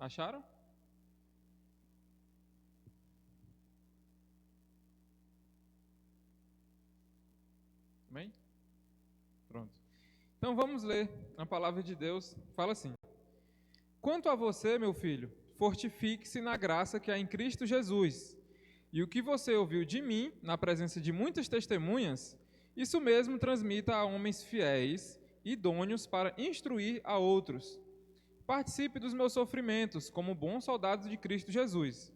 Acharam? Amém? Pronto. Então vamos ler a palavra de Deus. Fala assim: Quanto a você, meu filho, fortifique-se na graça que há em Cristo Jesus. E o que você ouviu de mim, na presença de muitas testemunhas, isso mesmo transmita a homens fiéis, idôneos para instruir a outros. Participe dos meus sofrimentos, como bom soldado de Cristo Jesus.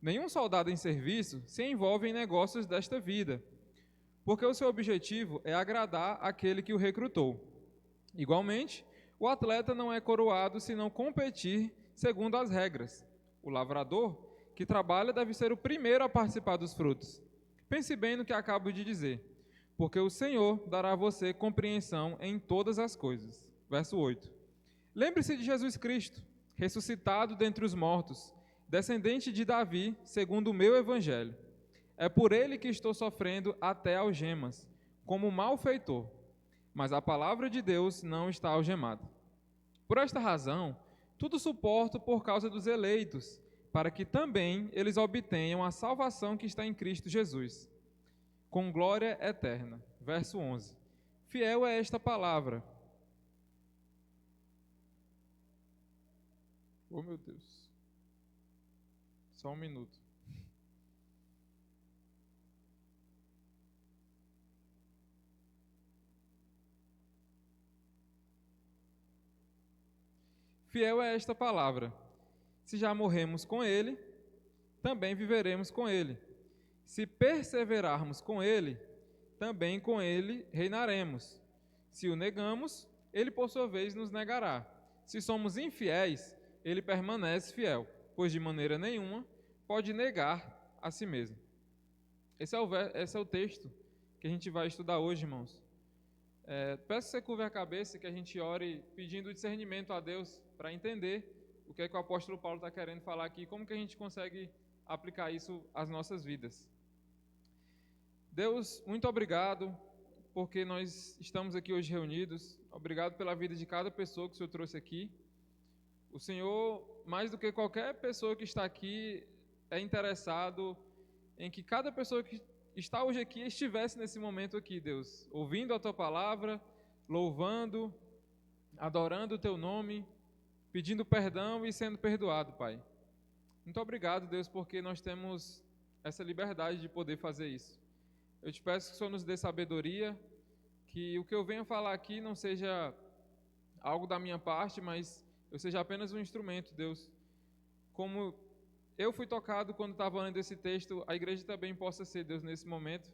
Nenhum soldado em serviço se envolve em negócios desta vida, porque o seu objetivo é agradar aquele que o recrutou. Igualmente, o atleta não é coroado se não competir segundo as regras. O lavrador, que trabalha, deve ser o primeiro a participar dos frutos. Pense bem no que acabo de dizer, porque o Senhor dará a você compreensão em todas as coisas. Verso 8. Lembre-se de Jesus Cristo, ressuscitado dentre os mortos, descendente de Davi, segundo o meu evangelho. É por ele que estou sofrendo até algemas, como malfeitor. Mas a palavra de Deus não está algemada. Por esta razão, tudo suporto por causa dos eleitos, para que também eles obtenham a salvação que está em Cristo Jesus, com glória eterna. Verso 11. Fiel é esta palavra. Oh, meu Deus. Só um minuto. Fiel é esta palavra. Se já morremos com ele, também viveremos com ele. Se perseverarmos com ele, também com ele reinaremos. Se o negamos, ele por sua vez nos negará. Se somos infiéis, ele permanece fiel, pois de maneira nenhuma pode negar a si mesmo. Esse é o texto que a gente vai estudar hoje, irmãos. Peço que você curve a cabeça e que a gente ore pedindo discernimento a Deus para entender o que é que o apóstolo Paulo está querendo falar aqui, como que a gente consegue aplicar isso às nossas vidas. Deus, muito obrigado porque nós estamos aqui hoje reunidos. Obrigado pela vida de cada pessoa que o Senhor trouxe aqui. O Senhor, mais do que qualquer pessoa que está aqui, é interessado em que cada pessoa que está hoje aqui estivesse nesse momento aqui, Deus, ouvindo a Tua palavra, louvando, adorando o Teu nome, pedindo perdão e sendo perdoado, Pai. Muito obrigado, Deus, porque nós temos essa liberdade de poder fazer isso. Eu te peço que o Senhor nos dê sabedoria, que o que eu venha falar aqui não seja algo da minha parte, mas eu seja apenas um instrumento, Deus. Como eu fui tocado quando estava lendo esse texto, a igreja também possa ser, Deus, nesse momento.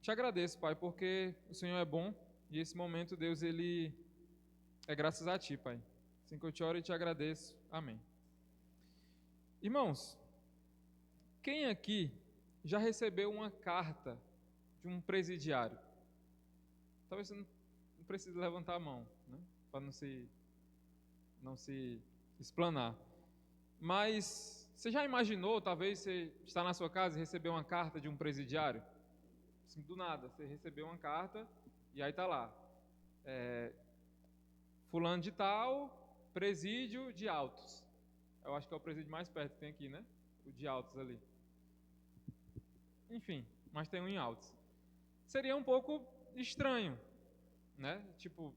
Te agradeço, Pai, porque o Senhor é bom e esse momento, Deus, ele é graças a Ti, Pai. Assim que eu te oro e te agradeço. Amém. Irmãos, quem aqui já recebeu uma carta de um presidiário? Talvez você não precise levantar a mão, né? Para não se explanar. Mas você já imaginou, talvez você está na sua casa e recebeu uma carta de um presidiário? Assim, do nada, você recebeu uma carta e aí está lá. Fulano de tal, presídio de Altos. Eu acho que é o presídio mais perto que tem aqui, né? O de Altos ali. Enfim, mas tem um em Altos. Seria um pouco estranho, né? Tipo,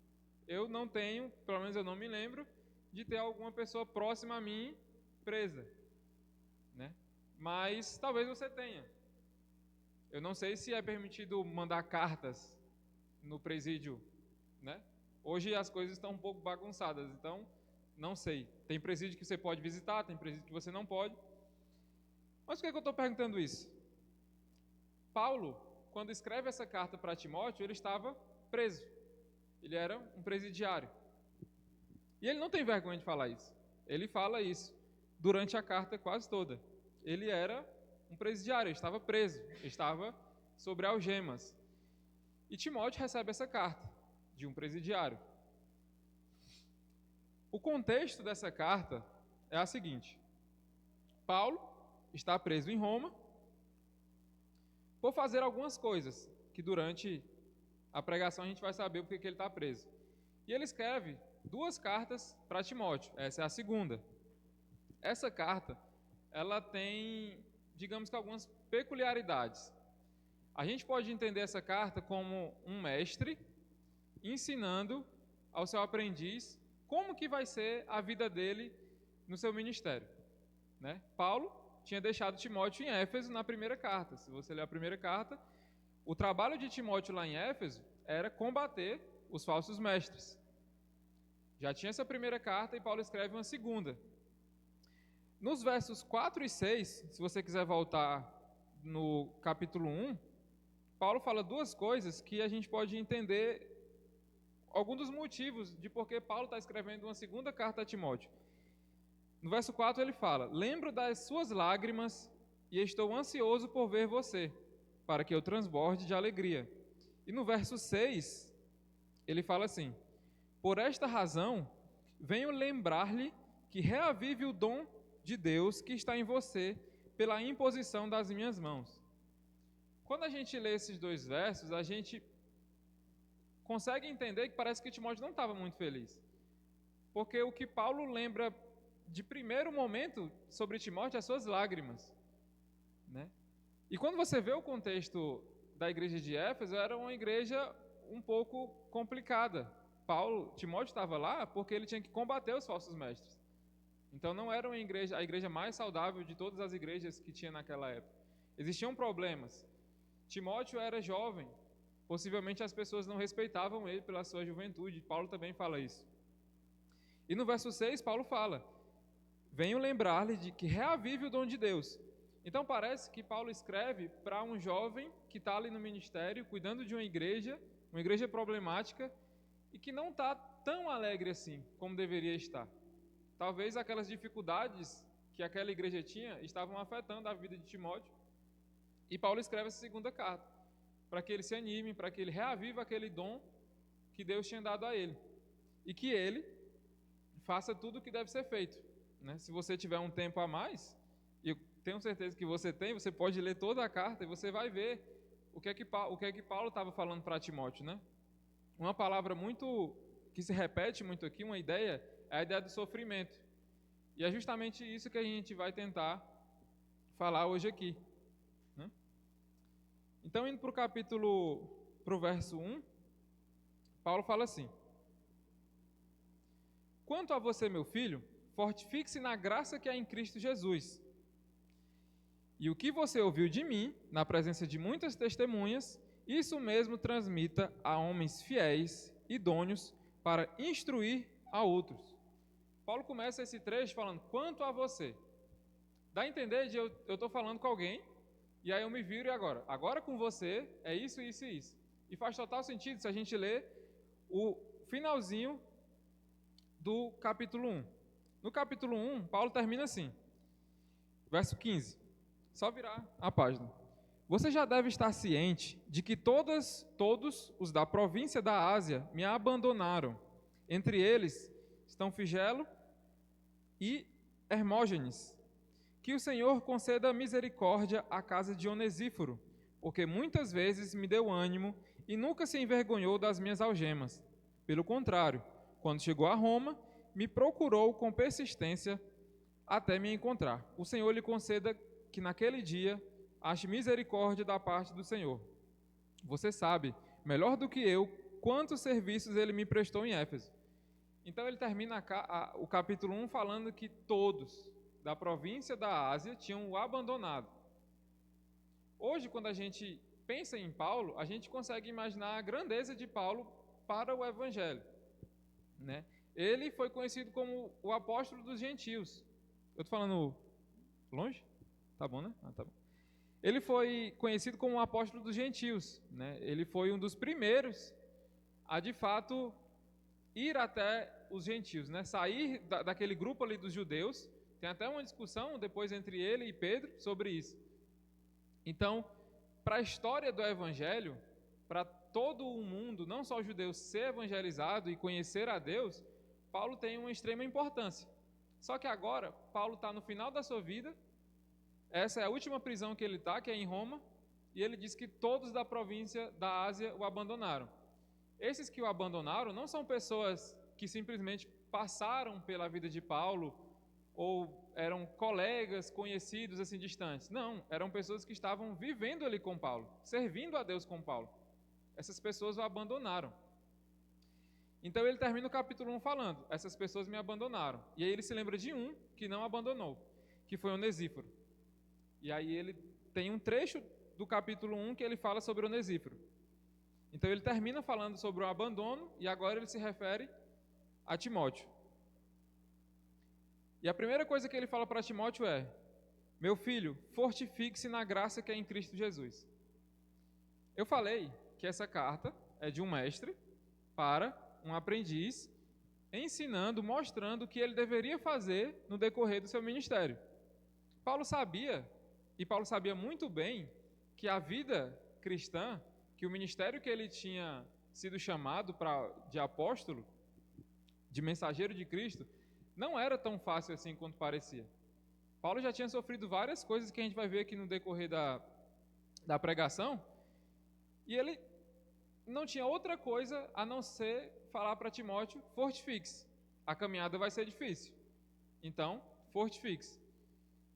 eu não tenho, pelo menos eu não me lembro, de ter alguma pessoa próxima a mim presa, né? Mas talvez você tenha. Eu não sei se é permitido mandar cartas no presídio, né? Hoje as coisas estão um pouco bagunçadas, então não sei. Tem presídio que você pode visitar, tem presídio que você não pode. Mas por que eu estou perguntando isso? Paulo, quando escreve essa carta para Timóteo, ele estava preso. Ele era um presidiário. E ele não tem vergonha de falar isso. Ele fala isso durante a carta quase toda. Ele era um presidiário, ele estava preso, ele estava sobre algemas. E Timóteo recebe essa carta de um presidiário. O contexto dessa carta é a seguinte: Paulo está preso em Roma por fazer algumas coisas que durante a pregação a gente vai saber porque que ele está preso. E ele escreve 2 cartas para Timóteo. Essa é a segunda. essa carta, ela tem, digamos que algumas peculiaridades. A gente pode entender essa carta como um mestre ensinando ao seu aprendiz como que vai ser a vida dele no seu ministério, né? Paulo tinha deixado Timóteo em Éfeso na primeira carta. Se você ler a primeira carta, o trabalho de Timóteo lá em Éfeso era combater os falsos mestres. Já tinha essa primeira carta e Paulo escreve uma segunda. Nos versos 4 e 6, se você quiser voltar no capítulo 1, Paulo fala duas coisas que a gente pode entender alguns dos motivos de por que Paulo está escrevendo uma segunda carta a Timóteo. No verso 4 ele fala: lembro das suas lágrimas e estou ansioso por ver você, para que eu transborde de alegria. E no verso 6 ele fala assim: por esta razão venho lembrar-lhe que reavive o dom de Deus que está em você pela imposição das minhas mãos. Quando a gente lê esses dois versos, a gente consegue entender que parece que Timóteo não estava muito feliz. Porque o que Paulo lembra de primeiro momento sobre Timóteo é as suas lágrimas, né? E quando você vê o contexto da igreja de Éfeso, era uma igreja um pouco complicada. Timóteo estava lá porque ele tinha que combater os falsos mestres. Então não era a igreja mais saudável de todas as igrejas que tinha naquela época. Existiam problemas. Timóteo era jovem, possivelmente as pessoas não respeitavam ele pela sua juventude. Paulo também fala isso. E no verso 6, Paulo fala: venho lembrar-lhe de que reavive o dom de Deus. Então parece que Paulo escreve para um jovem que está ali no ministério, cuidando de uma igreja problemática, e que não está tão alegre assim como deveria estar. Talvez aquelas dificuldades que aquela igreja tinha estavam afetando a vida de Timóteo. E Paulo escreve essa segunda carta, para que ele se anime, para que ele reavive aquele dom que Deus tinha dado a ele. E que ele faça tudo o que deve ser feito, né? Se você tiver um tempo a mais, e eu tenho certeza que você tem, você pode ler toda a carta e você vai ver o que é que Paulo estava falando para Timóteo, né? Uma palavra muito que se repete muito aqui, uma ideia, é a ideia do sofrimento. E é justamente isso que a gente vai tentar falar hoje aqui, né? Então, indo para o verso 1, Paulo fala assim: quanto a você, meu filho, fortifique-se na graça que há em Cristo Jesus. E o que você ouviu de mim, na presença de muitas testemunhas, isso mesmo transmita a homens fiéis, idôneos, para instruir a outros. Paulo começa esse trecho falando, quanto a você. Dá a entender de eu estou falando com alguém, e aí eu me viro e agora com você é isso, isso e isso. E faz total sentido se a gente ler o finalzinho do capítulo 1. No capítulo 1, Paulo termina assim, verso 15. Só virar a página. Você já deve estar ciente de que todos os da província da Ásia me abandonaram. Entre eles estão Figelo e Hermógenes. Que o Senhor conceda misericórdia à casa de Onesíforo, porque muitas vezes me deu ânimo e nunca se envergonhou das minhas algemas. Pelo contrário, quando chegou a Roma, me procurou com persistência até me encontrar. O Senhor lhe conceda que naquele dia ache misericórdia da parte do Senhor. Você sabe, melhor do que eu, quantos serviços ele me prestou em Éfeso. Então ele termina o capítulo 1 falando que todos da província da Ásia tinham o abandonado. Hoje, quando a gente pensa em Paulo, a gente consegue imaginar a grandeza de Paulo para o Evangelho, né? Ele foi conhecido como o apóstolo dos gentios. Eu estou falando longe? Tá bom, né? Tá bom. Ele foi conhecido como o apóstolo dos gentios, né? Ele foi um dos primeiros a, de fato, ir até os gentios, né? Sair daquele grupo ali dos judeus. Tem até uma discussão depois entre ele e Pedro sobre isso. Então, para a história do Evangelho, para todo o mundo, não só os judeus, ser evangelizado e conhecer a Deus, Paulo tem uma extrema importância. Só que agora, Paulo está no final da sua vida, essa é a última prisão que ele está, que é em Roma, e ele diz que todos da província da Ásia o abandonaram. Esses que o abandonaram não são pessoas que simplesmente passaram pela vida de Paulo ou eram colegas, conhecidos, assim, distantes. Não, eram pessoas que estavam vivendo ali com Paulo, servindo a Deus com Paulo. Essas pessoas o abandonaram. Então ele termina o capítulo 1 falando, essas pessoas me abandonaram. E aí ele se lembra de um que não abandonou, que foi Onesíforo. E aí ele tem um trecho do capítulo 1 que ele fala sobre Onesíforo. Então ele termina falando sobre o abandono e agora ele se refere a Timóteo. E a primeira coisa que ele fala para Timóteo é: meu filho, fortifique-se na graça que é em Cristo Jesus. Eu falei que essa carta é de um mestre para um aprendiz, ensinando, mostrando o que ele deveria fazer no decorrer do seu ministério. Paulo sabia, e Paulo sabia muito bem, que a vida cristã, que o ministério que ele tinha sido chamado de apóstolo, de mensageiro de Cristo, não era tão fácil assim quanto parecia. Paulo já tinha sofrido várias coisas que a gente vai ver aqui no decorrer da pregação, e ele não tinha outra coisa a não ser falar para Timóteo: fortifique-se, a caminhada vai ser difícil, então fortifique-se.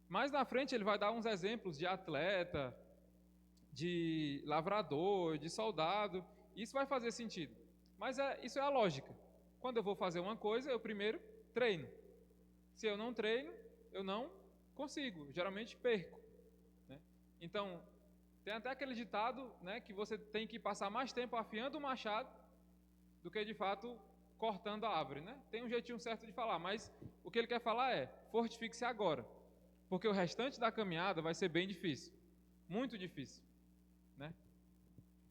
Mais na frente ele vai dar uns exemplos de atleta, de lavrador, de soldado. Isso vai fazer sentido, mas isso é a lógica. Quando eu vou fazer uma coisa, eu primeiro treino. Se eu não treino, eu não consigo, geralmente perco, né? Então, tem até aquele ditado, né, que você tem que passar mais tempo afiando o machado do que, de fato, cortando a árvore, né? Tem um jeitinho certo de falar, mas o que ele quer falar é: fortifique-se agora, porque o restante da caminhada vai ser bem difícil, muito difícil, né?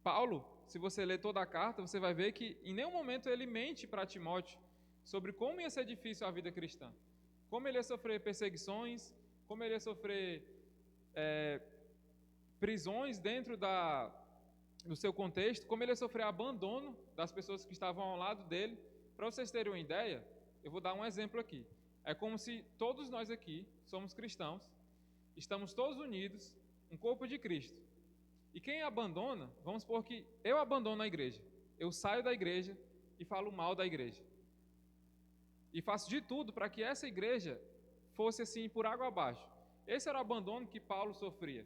Paulo, se você ler toda a carta, você vai ver que em nenhum momento ele mente para Timóteo sobre como ia ser difícil a vida cristã, como ele ia sofrer perseguições, como ele ia sofrer prisões dentro do seu contexto, como ele ia sofrer abandono das pessoas que estavam ao lado dele. Para vocês terem uma ideia, eu vou dar um exemplo aqui. É como se todos nós aqui somos cristãos, estamos todos unidos, um corpo de Cristo. E quem abandona, vamos supor que eu abandono a igreja, eu saio da igreja e falo mal da igreja. E faço de tudo para que essa igreja fosse assim por água abaixo. Esse era o abandono que Paulo sofria.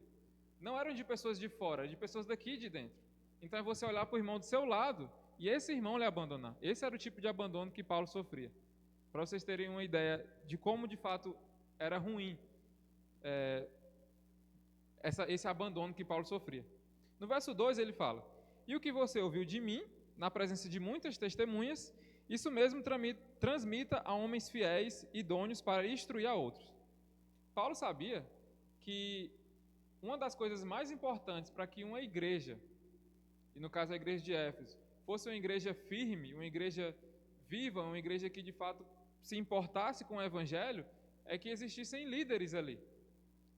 Não eram de pessoas de fora, de pessoas daqui de dentro. Então é você olhar para o irmão do seu lado e esse irmão lhe abandonar. Esse era o tipo de abandono que Paulo sofria. Para vocês terem uma ideia de como de fato era ruim esse abandono que Paulo sofria. No verso 2 ele fala: e o que você ouviu de mim, na presença de muitas testemunhas, isso mesmo transmita a homens fiéis, idôneos para instruir a outros. Paulo sabia que uma das coisas mais importantes para que uma igreja, e no caso a igreja de Éfeso, fosse uma igreja firme, uma igreja viva, uma igreja que de fato se importasse com o evangelho, é que existissem líderes ali.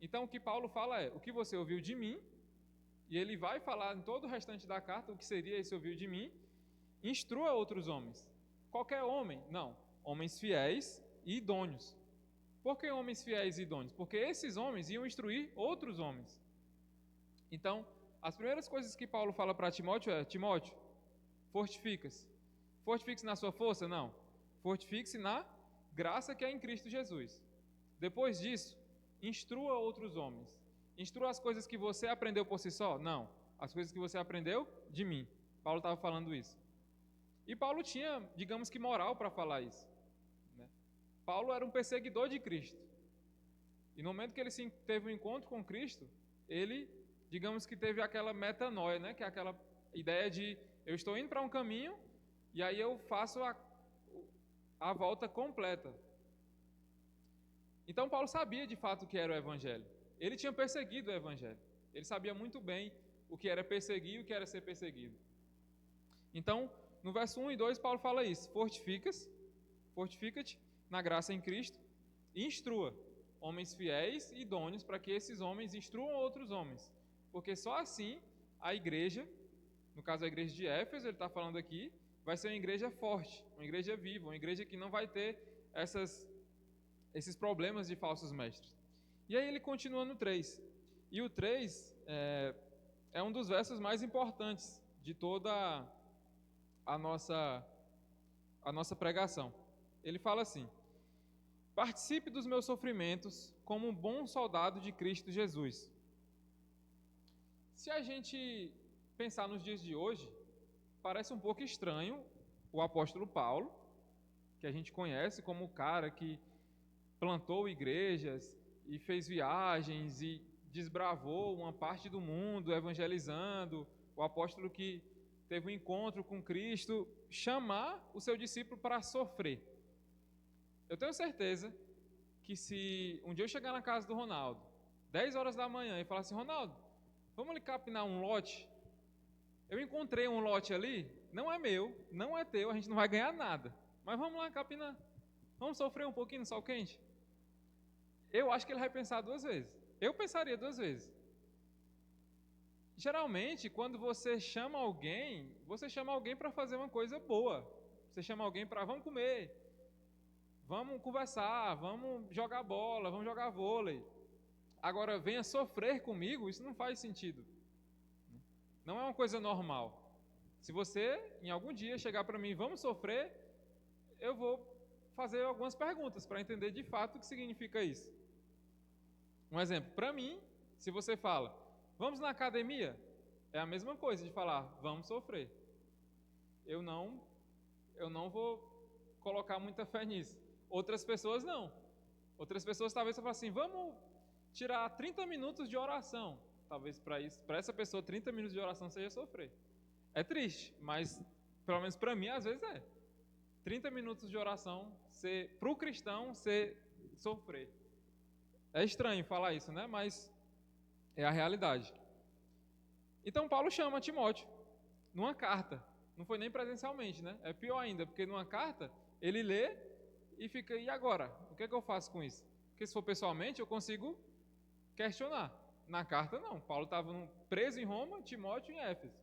Então o que Paulo fala é: o que você ouviu de mim, e ele vai falar em todo o restante da carta o que seria esse ouviu de mim, instrua outros homens. Qualquer homem? Não. Homens fiéis e idôneos. Por que homens fiéis e idôneos? Porque esses homens iam instruir outros homens. Então, as primeiras coisas que Paulo fala para Timóteo é: Timóteo, fortifica-se. Fortifique-se na sua força? Não. Fortifique-se na graça que é em Cristo Jesus. Depois disso, instrua outros homens. Instrua as coisas que você aprendeu por si só? Não. As coisas que você aprendeu de mim. Paulo estava falando isso. E Paulo tinha, digamos que, moral para falar isso, né? Paulo era um perseguidor de Cristo. E no momento que ele teve um encontro com Cristo, ele, digamos que teve aquela metanoia, né? Que é aquela ideia de: eu estou indo para um caminho e aí eu faço a volta completa. Então Paulo sabia de fato o que era o evangelho. Ele tinha perseguido o evangelho. Ele sabia muito bem o que era perseguir e o que era ser perseguido. Então, no verso 1 e 2, Paulo fala isso: fortifica-te na graça em Cristo e instrua homens fiéis e idôneos para que esses homens instruam outros homens. Porque só assim a igreja, no caso a igreja de Éfeso, ele está falando aqui, vai ser uma igreja forte, uma igreja viva, uma igreja que não vai ter esses problemas de falsos mestres. E aí ele continua no 3. E o 3 é um dos versos mais importantes de toda a nossa pregação. Ele fala assim: Participe dos meus sofrimentos como um bom soldado de Cristo Jesus. Se a gente pensar nos dias de hoje, parece um pouco estranho o apóstolo Paulo, que a gente conhece como o cara que plantou igrejas e fez viagens e desbravou uma parte do mundo evangelizando, o apóstolo que teve um encontro com Cristo, chamar o seu discípulo para sofrer. Eu tenho certeza que se um dia eu chegar na casa do Ronaldo, 10 horas da manhã, e falar assim, Ronaldo, vamos ali capinar um lote? Eu encontrei um lote ali, não é meu, não é teu, a gente não vai ganhar nada, mas vamos lá capinar. Vamos sofrer um pouquinho no sol quente? Eu acho que ele vai pensar duas vezes. Eu pensaria duas vezes. Geralmente, quando você chama alguém para fazer uma coisa boa. Você chama alguém para, vamos comer, vamos conversar, vamos jogar bola, vamos jogar vôlei. Agora, venha sofrer comigo, isso não faz sentido. Não é uma coisa normal. Se você, em algum dia, chegar para mim, vamos sofrer, eu vou fazer algumas perguntas para entender de fato o que significa isso. Um exemplo, para mim, se você fala, vamos na academia, é a mesma coisa de falar, vamos sofrer. Eu não vou colocar muita fé nisso. Outras pessoas não. Outras pessoas talvez falem assim, vamos tirar 30 minutos de oração. Talvez para essa pessoa 30 minutos de oração seja sofrer. É triste, mas pelo menos para mim às vezes é. 30 minutos de oração para o cristão ser sofrer. É estranho falar isso, né? Mas é a realidade. Então Paulo chama Timóteo numa carta. Não foi nem presencialmente, né? É pior ainda, porque numa carta ele lê e fica, e agora? O que é que eu faço com isso? Porque se for pessoalmente eu consigo questionar. Na carta não. Paulo estava preso em Roma, Timóteo em Éfeso.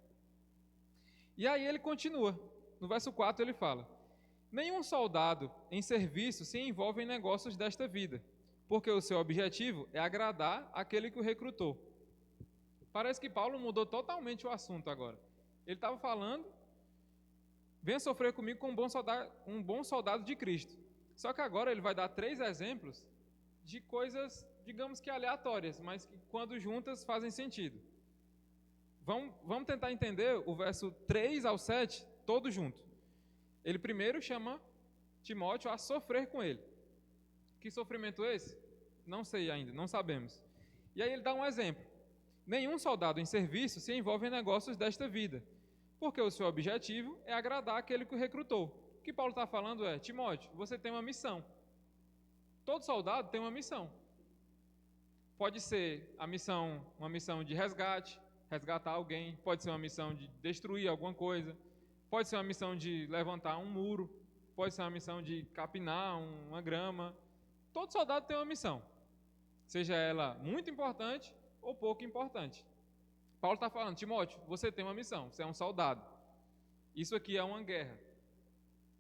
E aí ele continua. No verso 4 ele fala, nenhum soldado em serviço se envolve em negócios desta vida, porque o seu objetivo é agradar aquele que o recrutou. Parece que Paulo mudou totalmente o assunto agora. Ele estava falando, venha sofrer comigo como um bom soldado de Cristo. Só que agora ele vai dar 3 exemplos de coisas, digamos que aleatórias, mas que quando juntas fazem sentido. Vamos tentar entender o verso 3 ao 7, todo junto. Ele primeiro chama Timóteo a sofrer com ele. Que sofrimento é esse? Não sei ainda, não sabemos. E aí ele dá um exemplo. Nenhum soldado em serviço se envolve em negócios desta vida, porque o seu objetivo é agradar aquele que o recrutou. O que Paulo está falando é, Timóteo, você tem uma missão. Todo soldado tem uma missão. Pode ser uma missão de resgatar alguém, pode ser uma missão de destruir alguma coisa, pode ser uma missão de levantar um muro, pode ser uma missão de capinar uma grama. Todo soldado tem uma missão, seja ela muito importante ou pouco importante. Paulo está falando, Timóteo, você tem uma missão, você é um soldado. Isso aqui é uma guerra.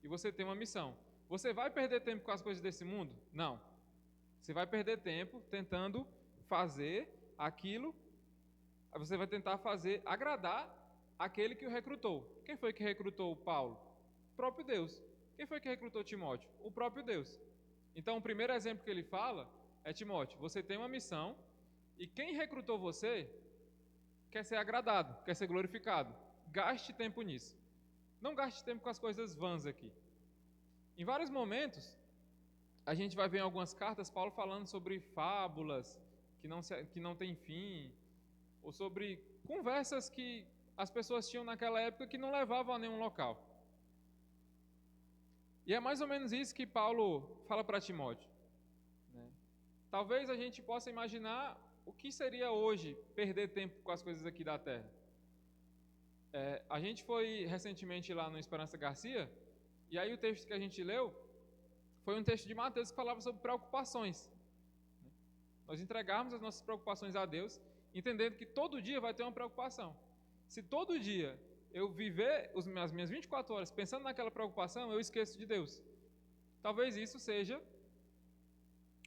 E você tem uma missão. Você vai perder tempo com as coisas desse mundo? Não. Você vai perder tempo tentando fazer aquilo, você vai tentar agradar aquele que o recrutou. Quem foi que recrutou Paulo? O próprio Deus. Quem foi que recrutou Timóteo? O próprio Deus. Então, o primeiro exemplo que ele fala é, Timóteo, você tem uma missão e quem recrutou você quer ser agradado, quer ser glorificado. Gaste tempo nisso. Não gaste tempo com as coisas vãs aqui. Em vários momentos, a gente vai ver em algumas cartas Paulo falando sobre fábulas que não têm fim, ou sobre conversas que as pessoas tinham naquela época que não levavam a nenhum local. E é mais ou menos isso que Paulo fala para Timóteo. Talvez a gente possa imaginar o que seria hoje perder tempo com as coisas aqui da terra. A gente foi recentemente lá no Esperança Garcia, e aí o texto que a gente leu foi um texto de Mateus que falava sobre preocupações. Nós entregarmos as nossas preocupações a Deus, entendendo que todo dia vai ter uma preocupação. Se todo dia eu viver as minhas 24 horas pensando naquela preocupação, eu esqueço de Deus. Talvez isso seja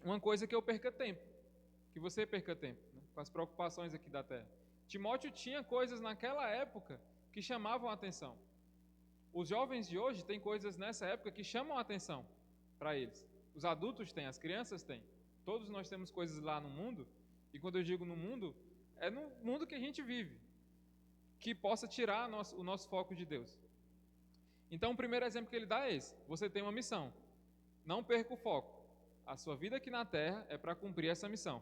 uma coisa que eu perca tempo, que você perca tempo, né, com as preocupações aqui da terra. Timóteo tinha coisas naquela época que chamavam a atenção. Os jovens de hoje têm coisas nessa época que chamam a atenção para eles. Os adultos têm, as crianças têm. Todos nós temos coisas lá no mundo, e quando eu digo no mundo, é no mundo que a gente vive, que possa tirar o nosso foco de Deus. Então, o primeiro exemplo que ele dá é esse: você tem uma missão, não perca o foco. A sua vida aqui na terra é para cumprir essa missão.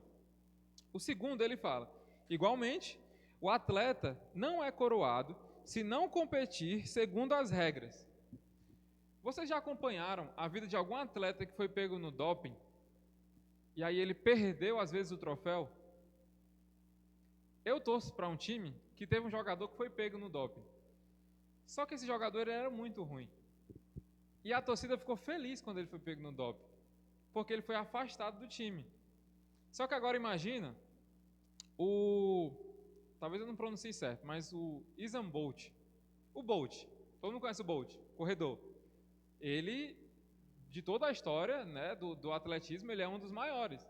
O segundo, ele fala: igualmente, o atleta não é coroado se não competir segundo as regras. Vocês já acompanharam a vida de algum atleta que foi pego no doping e aí ele perdeu às vezes o troféu? Eu torço para um time que teve um jogador que foi pego no doping. Só que esse jogador ele era muito ruim. E a torcida ficou feliz quando ele foi pego no doping, porque ele foi afastado do time. Só que agora imagina talvez eu não pronuncie certo, mas o Usain Bolt. O Bolt, todo mundo conhece o Bolt, corredor. Ele, de toda a história, né, do atletismo, ele é um dos maiores.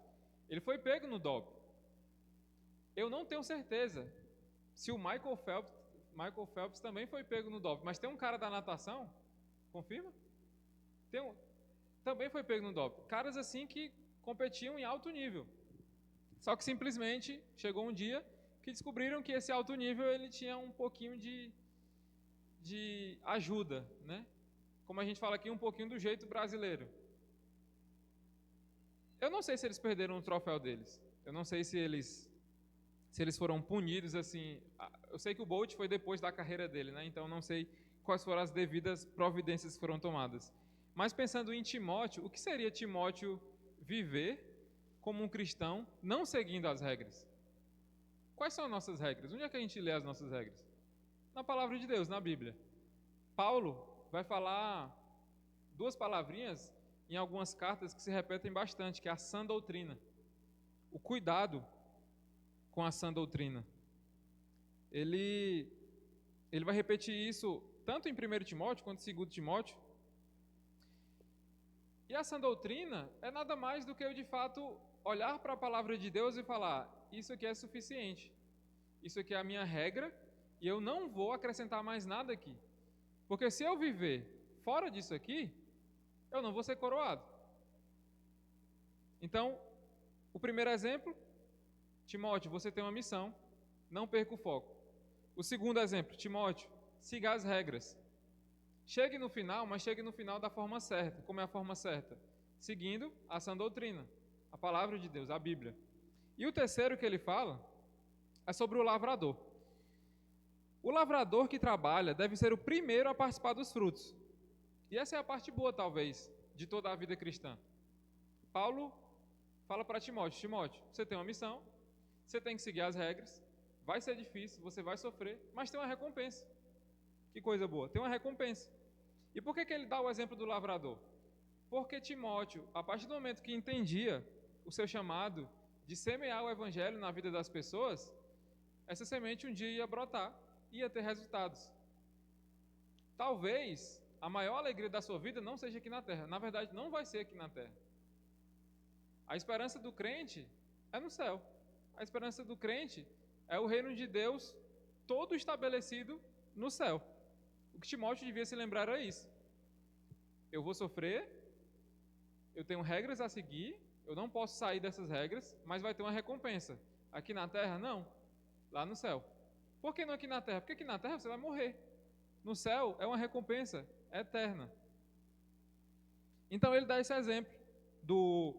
Ele foi pego no doping. Eu não tenho certeza se o Michael Phelps também foi pego no doping, mas tem um cara da natação, confirma? Também foi pego no doping. Caras assim que competiam em alto nível. Só que simplesmente chegou um dia que descobriram que esse alto nível ele tinha um pouquinho de ajuda, né? Como a gente fala aqui, um pouquinho do jeito brasileiro. Eu não sei se eles perderam o troféu deles. Eu não sei se eles foram punidos assim. Eu sei que o Bolt foi depois da carreira dele, né? Então não sei quais foram as devidas providências que foram tomadas. Mas pensando em Timóteo, o que seria Timóteo viver como um cristão não seguindo as regras? Quais são as nossas regras? Onde é que a gente lê as nossas regras? Na palavra de Deus, na Bíblia. Paulo vai falar duas palavrinhas em algumas cartas que se repetem bastante, que é a sã doutrina. O cuidado com a sã doutrina. Ele vai repetir isso tanto em 1 Timóteo quanto em 2 Timóteo. E a sã doutrina é nada mais do que eu, de fato, olhar para a palavra de Deus e falar: isso aqui é suficiente, isso aqui é a minha regra e eu não vou acrescentar mais nada aqui. Porque se eu viver fora disso aqui, eu não vou ser coroado. Então, o primeiro exemplo, Timóteo, você tem uma missão, não perca o foco. O segundo exemplo, Timóteo, siga as regras. Chegue no final, mas chegue no final da forma certa. Como é a forma certa? Seguindo a sã doutrina, a palavra de Deus, a Bíblia. E o terceiro que ele fala é sobre o lavrador. O lavrador que trabalha deve ser o primeiro a participar dos frutos. E essa é a parte boa, talvez, de toda a vida cristã. Paulo fala para Timóteo: Timóteo, você tem uma missão, você tem que seguir as regras, vai ser difícil, você vai sofrer, mas tem uma recompensa. Que coisa boa, tem uma recompensa. E por que ele dá o exemplo do lavrador? Porque Timóteo, a partir do momento que entendia o seu chamado de semear o evangelho na vida das pessoas, essa semente um dia ia brotar, ia ter resultados. Talvez a maior alegria da sua vida não seja aqui na terra. Na verdade, não vai ser aqui na terra. A esperança do crente é no céu. A esperança do crente é o reino de Deus todo estabelecido no céu. O que Timóteo devia se lembrar era isso. Eu vou sofrer, eu tenho regras a seguir, eu não posso sair dessas regras, mas vai ter uma recompensa. Aqui na terra, não. Lá no céu. Por que não aqui na terra? Porque aqui na terra você vai morrer. No céu é uma recompensa eterna. Então ele dá esse exemplo do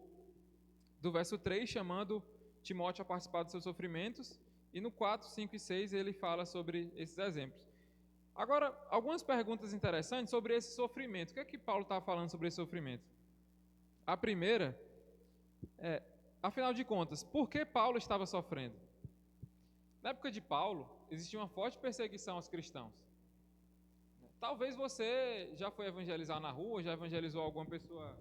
verso 3, chamando Timóteo a participar dos seus sofrimentos, e no 4, 5 e 6 ele fala sobre esses exemplos. Agora, algumas perguntas interessantes sobre esse sofrimento. O que é que Paulo está falando sobre esse sofrimento? A primeira é, afinal de contas, por que Paulo estava sofrendo? Na época de Paulo, existia uma forte perseguição aos cristãos. Talvez você já foi evangelizar na rua, já evangelizou alguma pessoa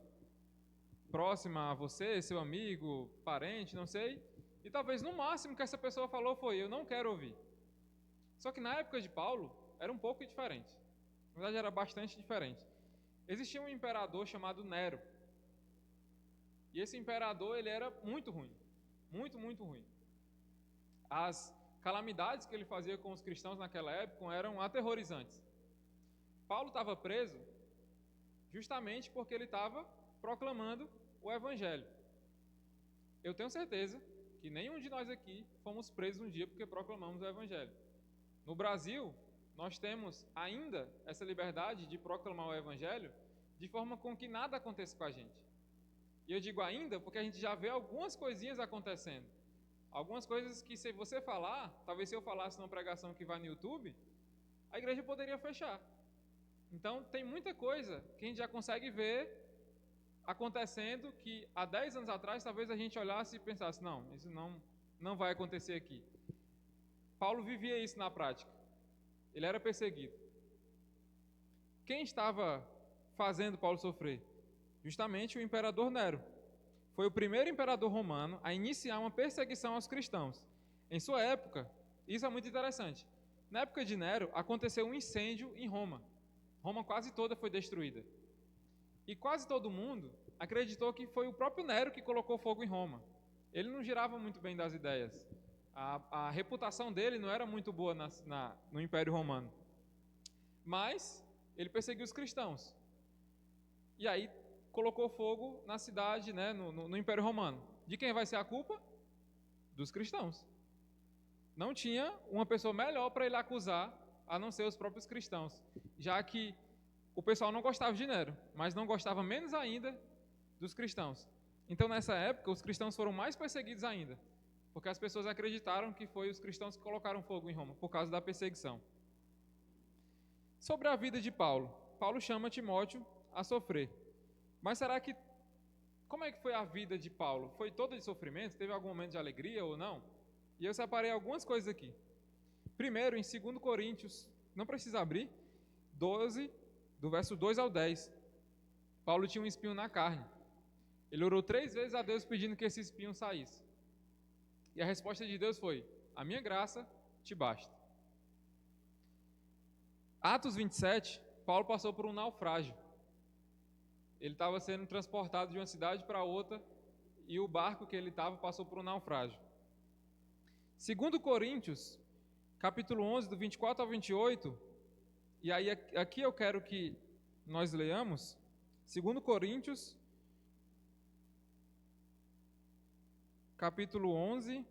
próxima a você, seu amigo, parente, não sei, e talvez no máximo que essa pessoa falou foi: eu não quero ouvir. Só que na época de Paulo, era um pouco diferente. Na verdade, era bastante diferente. Existia um imperador chamado Nero. E esse imperador, ele era muito ruim. Muito, muito ruim. As calamidades que ele fazia com os cristãos naquela época eram aterrorizantes. Paulo estava preso justamente porque ele estava proclamando o Evangelho. Eu tenho certeza que nenhum de nós aqui fomos presos um dia porque proclamamos o Evangelho. No Brasil, nós temos ainda essa liberdade de proclamar o Evangelho de forma com que nada aconteça com a gente. E eu digo ainda porque a gente já vê algumas coisinhas acontecendo. Algumas coisas que, se você falar, talvez se eu falasse numa pregação que vai no YouTube, a igreja poderia fechar. Então, tem muita coisa que a gente já consegue ver acontecendo que há 10 anos atrás talvez a gente olhasse e pensasse, não, isso não vai acontecer aqui. Paulo vivia isso na prática. Ele era perseguido. Quem estava fazendo Paulo sofrer? Justamente o imperador Nero. Foi o primeiro imperador romano a iniciar uma perseguição aos cristãos. Em sua época, isso é muito interessante. Na época de Nero, aconteceu um incêndio em Roma. Roma quase toda foi destruída. E quase todo mundo acreditou que foi o próprio Nero que colocou fogo em Roma. Ele não girava muito bem das ideias. A reputação dele não era muito boa no Império Romano. Mas ele perseguiu os cristãos. E aí colocou fogo na cidade, né, no Império Romano. De quem vai ser a culpa? Dos cristãos. Não tinha uma pessoa melhor para ele acusar, a não ser os próprios cristãos. Já que o pessoal não gostava de Nero, mas não gostava menos ainda dos cristãos. Então, nessa época, os cristãos foram mais perseguidos ainda, porque as pessoas acreditaram que foi os cristãos que colocaram fogo em Roma, por causa da perseguição. Sobre a vida de Paulo, Paulo chama Timóteo a sofrer. Mas será que, como é que foi a vida de Paulo? Foi toda de sofrimento? Teve algum momento de alegria ou não? E eu separei algumas coisas aqui. Primeiro, em 2 Coríntios, não precisa abrir, 12, do verso 2 ao 10. Paulo tinha um espinho na carne. Ele orou 3 vezes a Deus pedindo que esse espinho saísse. E a resposta de Deus foi: a minha graça te basta. Atos 27, Paulo passou por um naufrágio. Ele estava sendo transportado de uma cidade para outra e o barco que ele estava passou por um naufrágio. 2 Coríntios, capítulo 11, do 24 ao 28, e aí aqui eu quero que nós leiamos, 2 Coríntios, capítulo 11,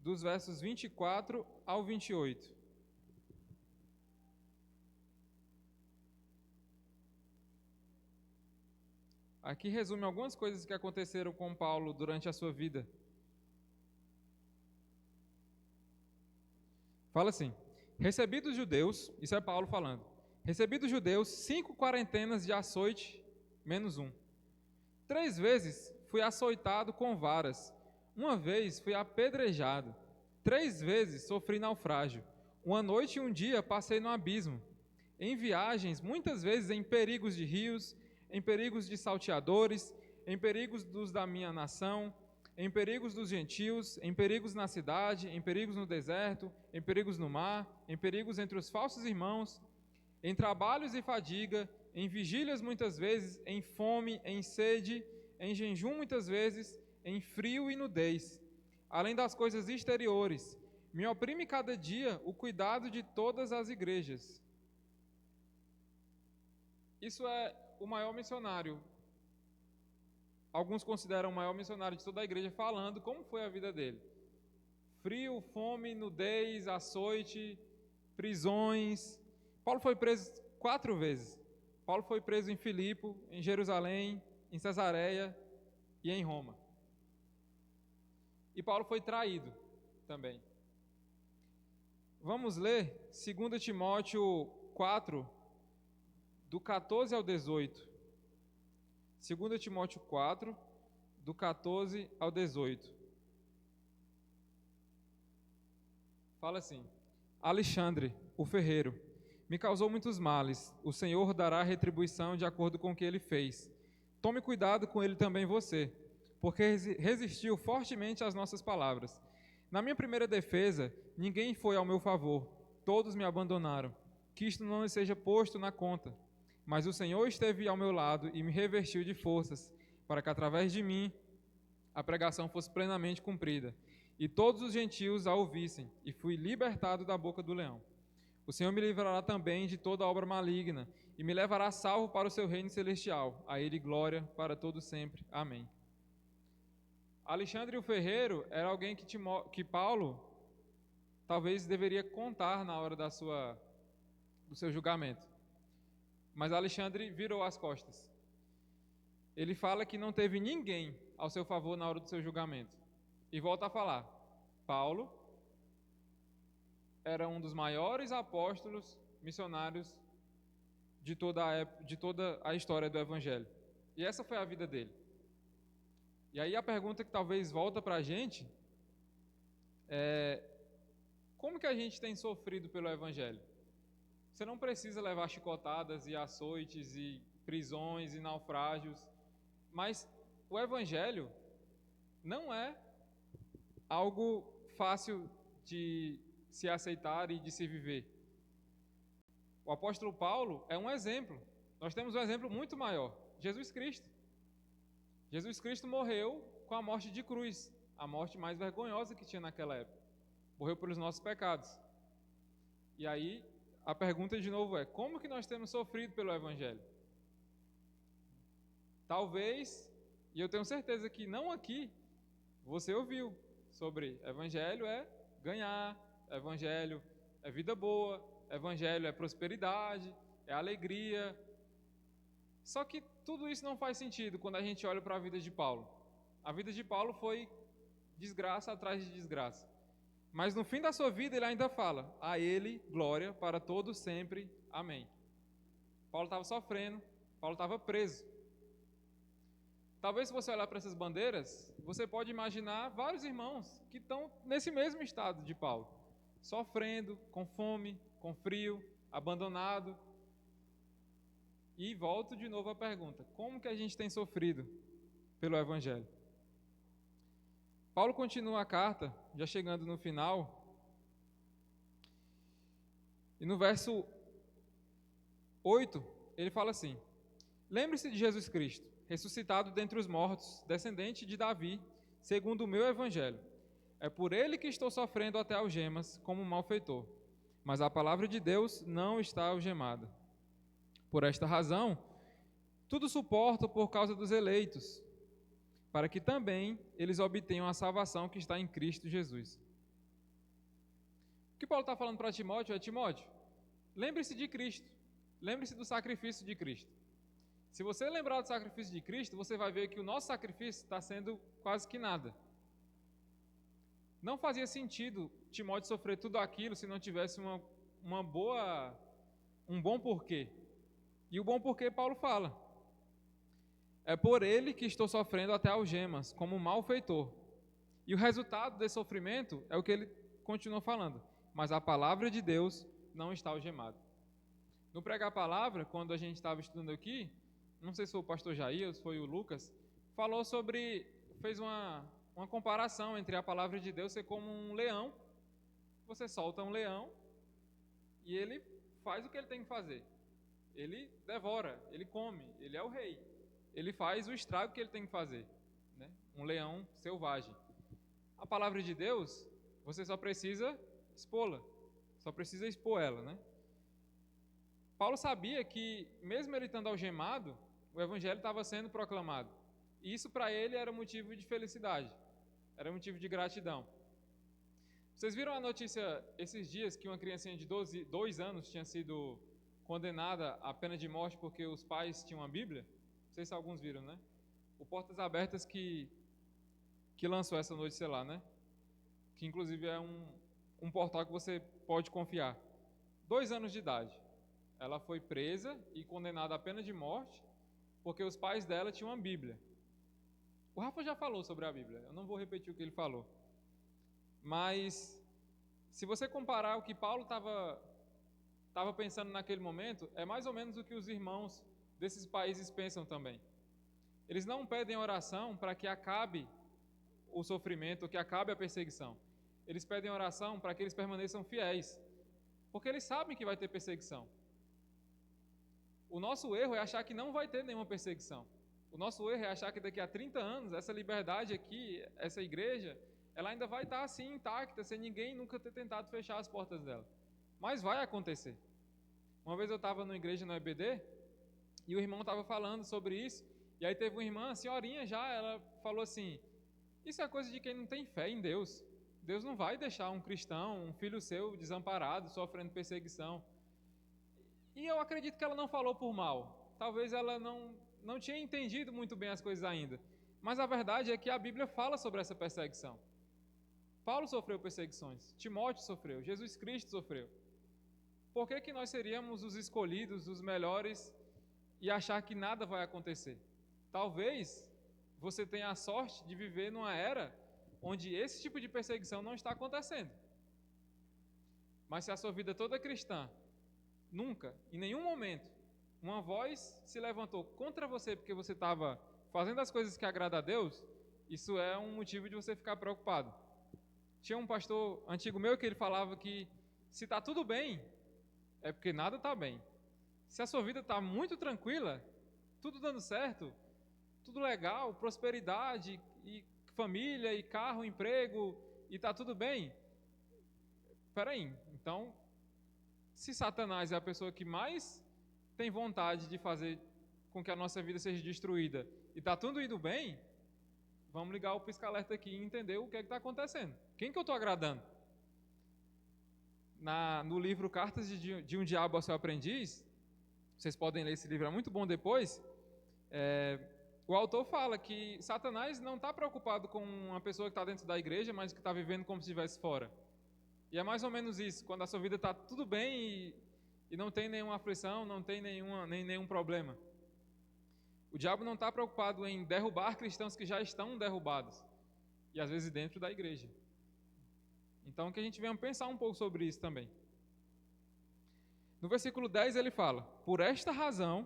dos versos 24 ao 28. Aqui resume algumas coisas que aconteceram com Paulo durante a sua vida. Fala assim: recebi dos judeus, isso é Paulo falando, recebi dos judeus 5 quarentenas de açoite, menos 1. 3 vezes fui açoitado com varas. 1 vez fui apedrejado. 3 vezes sofri naufrágio. 1 noite e 1 dia passei no abismo. Em viagens, muitas vezes em perigos de rios, em perigos de salteadores, em perigos dos da minha nação, em perigos dos gentios, em perigos na cidade, em perigos no deserto, em perigos no mar, em perigos entre os falsos irmãos, em trabalhos e fadiga, em vigílias muitas vezes, em fome, em sede, em jejum muitas vezes, em frio e nudez. Além das coisas exteriores, me oprime cada dia o cuidado de todas as igrejas. Isso é o maior missionário. Alguns consideram o maior missionário de toda a igreja, falando como foi a vida dele. Frio, fome, nudez, açoite, prisões. Paulo foi preso 4 vezes. Paulo foi preso em Filipe, em Jerusalém, em Cesareia e em Roma. E Paulo foi traído também. Vamos ler 2 Timóteo 4, do 14 ao 18. 2 Timóteo 4, do 14 ao 18. Fala assim: Alexandre, o ferreiro, me causou muitos males. O Senhor dará retribuição de acordo com o que ele fez. Tome cuidado com ele também você, porque resistiu fortemente às nossas palavras. Na minha primeira defesa, ninguém foi ao meu favor. Todos me abandonaram. Que isto não seja posto na conta. Mas o Senhor esteve ao meu lado e me revestiu de forças, para que através de mim a pregação fosse plenamente cumprida, e todos os gentios a ouvissem, e fui libertado da boca do leão. O Senhor me livrará também de toda obra maligna e me levará salvo para o seu reino celestial. A Ele glória para todo sempre. Amém. Alexandre o Ferreiro era alguém que Paulo talvez deveria contar na hora do seu julgamento. Mas Alexandre virou as costas. Ele fala que não teve ninguém ao seu favor na hora do seu julgamento. E volta a falar, Paulo era um dos maiores apóstolos missionários de toda a história do Evangelho. E essa foi a vida dele. E aí a pergunta que talvez volta para a gente é: como que a gente tem sofrido pelo Evangelho? Você não precisa levar chicotadas e açoites e prisões e naufrágios, mas o Evangelho não é algo fácil de se aceitar e de se viver. O apóstolo Paulo é um exemplo. Nós temos um exemplo muito maior, Jesus Cristo. Jesus Cristo morreu com a morte de cruz, a morte mais vergonhosa que tinha naquela época. Morreu pelos nossos pecados. E aí, a pergunta de novo é: como que nós temos sofrido pelo Evangelho? Talvez, e eu tenho certeza que não aqui, você ouviu sobre Evangelho é ganhar, Evangelho é vida boa, Evangelho é prosperidade, é alegria. Só que tudo isso não faz sentido quando a gente olha para a vida de Paulo. A vida de Paulo foi desgraça atrás de desgraça. Mas no fim da sua vida ele ainda fala: a Ele glória para todos sempre. Amém. Paulo estava sofrendo, Paulo estava preso. Talvez se você olhar para essas bandeiras, você pode imaginar vários irmãos que estão nesse mesmo estado de Paulo, sofrendo, com fome, com frio, abandonado. E volto de novo à pergunta: como que a gente tem sofrido pelo Evangelho? Paulo continua a carta, já chegando no final, e no verso 8, ele fala assim: lembre-se de Jesus Cristo, ressuscitado dentre os mortos, descendente de Davi, segundo o meu Evangelho. É por ele que estou sofrendo até algemas, como um malfeitor. Mas a palavra de Deus não está algemada. Por esta razão, tudo suporto por causa dos eleitos, para que também eles obtenham a salvação que está em Cristo Jesus. O que Paulo está falando para Timóteo é: Timóteo, lembre-se de Cristo, lembre-se do sacrifício de Cristo. Se você lembrar do sacrifício de Cristo, você vai ver que o nosso sacrifício está sendo quase que nada. Não fazia sentido Timóteo sofrer tudo aquilo se não tivesse um bom porquê. E o bom porquê Paulo fala: é por ele que estou sofrendo até algemas, como um malfeitor. E o resultado desse sofrimento é o que ele continua falando: mas a palavra de Deus não está algemada. No Pregar a Palavra, quando a gente estava estudando aqui, não sei se foi o pastor Jair ou se foi o Lucas, fez uma comparação entre a palavra de Deus ser como um leão. Você solta um leão e ele faz o que ele tem que fazer. Ele devora, ele come, ele é o rei. Ele faz o estrago que ele tem que fazer, né? Um leão selvagem. A palavra de Deus, você só precisa expô-la, só precisa expor ela, né? Paulo sabia que, mesmo ele estando algemado, o evangelho estava sendo proclamado. E isso para ele era motivo de felicidade, era motivo de gratidão. Vocês viram a notícia esses dias que uma criancinha de 2 anos tinha sido condenada à pena de morte porque os pais tinham uma Bíblia? Não sei se alguns viram, né? O Portas Abertas que lançou essa notícia lá, né? Que inclusive é um portal que você pode confiar. 2 anos de idade. Ela foi presa e condenada à pena de morte porque os pais dela tinham uma Bíblia. O Rafa já falou sobre a Bíblia, eu não vou repetir o que ele falou. Mas, se você comparar o que Paulo estava pensando naquele momento, é mais ou menos o que os irmãos desses países pensam também. Eles não pedem oração para que acabe o sofrimento, que acabe a perseguição. Eles pedem oração para que eles permaneçam fiéis, porque eles sabem que vai ter perseguição. O nosso erro é achar que não vai ter nenhuma perseguição. O nosso erro é achar que daqui a 30 anos, essa liberdade aqui, essa igreja, ela ainda vai estar assim intacta, sem ninguém nunca ter tentado fechar as portas dela. mas vai acontecer. Uma vez eu estava numa igreja no EBD e o irmão estava falando sobre isso, e aí teve uma irmã, a senhorinha já, ela falou assim: isso é coisa de quem não tem fé em Deus. Deus não vai deixar um cristão, um filho seu, desamparado, sofrendo perseguição. E eu acredito que ela não falou por mal. Talvez ela não tinha entendido muito bem as coisas ainda. Mas a verdade é que a Bíblia fala sobre essa perseguição. Paulo sofreu perseguições, Timóteo sofreu, Jesus Cristo sofreu. Por que nós seríamos os escolhidos, os melhores, e achar que nada vai acontecer? Talvez você tenha a sorte de viver numa era onde esse tipo de perseguição não está acontecendo. Mas se a sua vida toda é cristã, nunca, em nenhum momento, uma voz se levantou contra você porque você estava fazendo as coisas que agradam a Deus, isso é um motivo de você ficar preocupado. Tinha um pastor antigo meu que ele falava que se está tudo bem, é porque nada está bem. Se a sua vida está muito tranquila, tudo dando certo, tudo legal, prosperidade, e família, e carro, emprego, e está tudo bem, peraí, então, se Satanás é a pessoa que mais tem vontade de fazer com que a nossa vida seja destruída, e está tudo indo bem, vamos ligar o pisca-alerta aqui e entender o que é que está acontecendo. Quem que eu estou agradando? No livro Cartas de um Diabo ao Seu Aprendiz, vocês podem ler esse livro, é muito bom depois, o autor fala que Satanás não está preocupado com uma pessoa que está dentro da igreja, mas que está vivendo como se estivesse fora. E é mais ou menos isso, quando a sua vida está tudo bem e não tem nenhuma aflição, não tem nenhum problema. O diabo não está preocupado em derrubar cristãos que já estão derrubados, e às vezes dentro da igreja. Então que a gente venha pensar um pouco sobre isso também. No versículo 10 ele fala: por esta razão,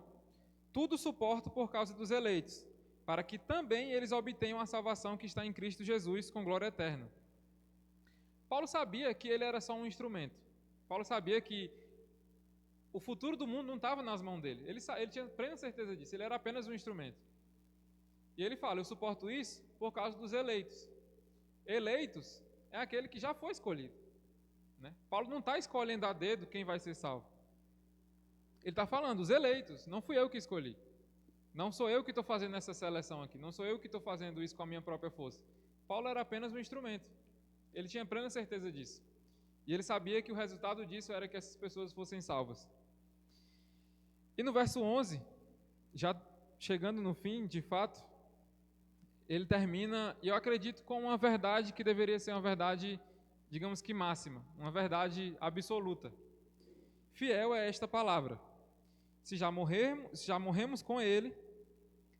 tudo suporto por causa dos eleitos, para que também eles obtenham a salvação que está em Cristo Jesus com glória eterna. Paulo sabia que ele era só um instrumento. Paulo sabia que o futuro do mundo não estava nas mãos dele. Ele tinha plena certeza disso. Ele era apenas um instrumento. E ele fala: eu suporto isso por causa dos eleitos. Eleitos é aquele que já foi escolhido, né? Paulo não está escolhendo a dedo quem vai ser salvo. Ele está falando, os eleitos, não fui eu que escolhi. Não sou eu que estou fazendo essa seleção aqui. Não sou eu que estou fazendo isso com a minha própria força. Paulo era apenas um instrumento. Ele tinha plena certeza disso. E ele sabia que o resultado disso era que essas pessoas fossem salvas. E no verso 11, já chegando no fim, de fato, ele termina, e eu acredito, com uma verdade que deveria ser uma verdade, digamos que máxima, uma verdade absoluta. Fiel é esta palavra: se já morremos com ele,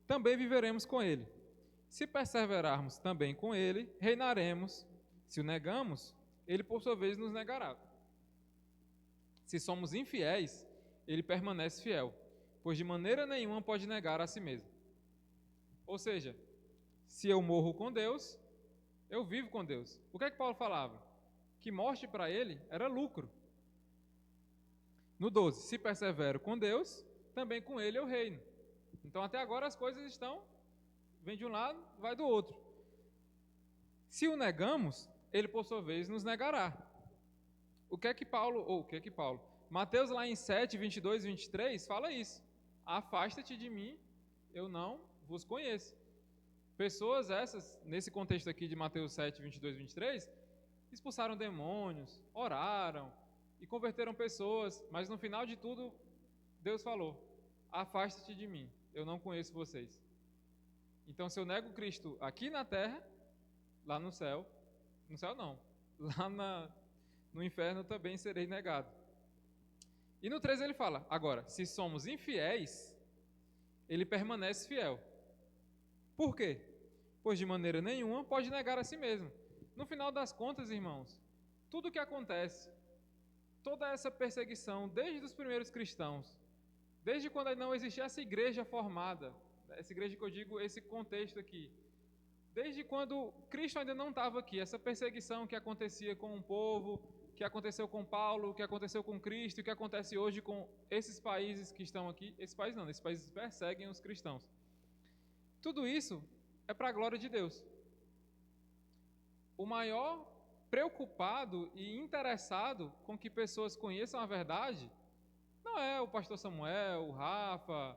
também viveremos com ele. Se perseverarmos também com ele, reinaremos. Se o negamos, ele por sua vez nos negará. Se somos infiéis, ele permanece fiel, pois de maneira nenhuma pode negar a si mesmo. Ou seja, se eu morro com Deus, eu vivo com Deus. O que é que Paulo falava? Que morte para ele era lucro. No 12, se persevero com Deus, também com ele eu reino. Então até agora as coisas vem de um lado, vai do outro. Se o negamos, ele por sua vez nos negará. O que é que Paulo, Mateus lá em 7, 22 e 23 fala isso: afasta-te de mim, eu não vos conheço. Pessoas essas, nesse contexto aqui de Mateus 7, 22 e 23, expulsaram demônios, oraram e converteram pessoas, mas no final de tudo, Deus falou: afasta-te de mim, eu não conheço vocês. Então, se eu nego Cristo aqui na terra, lá no céu não, lá no inferno também serei negado. E no 13 ele fala: agora, se somos infiéis, ele permanece fiel. Por quê? Pois de maneira nenhuma pode negar a si mesmo. No final das contas, irmãos, tudo o que acontece, toda essa perseguição, desde os primeiros cristãos, desde quando não existia essa igreja formada, essa igreja que eu digo, esse contexto aqui, desde quando Cristo ainda não estava aqui, essa perseguição que acontecia com o povo, que aconteceu com Paulo, que aconteceu com Cristo, que acontece hoje com esses países que estão aqui, esses países perseguem os cristãos. Tudo isso é para a glória de Deus. O maior preocupado e interessado com que pessoas conheçam a verdade não é o pastor Samuel, o Rafa,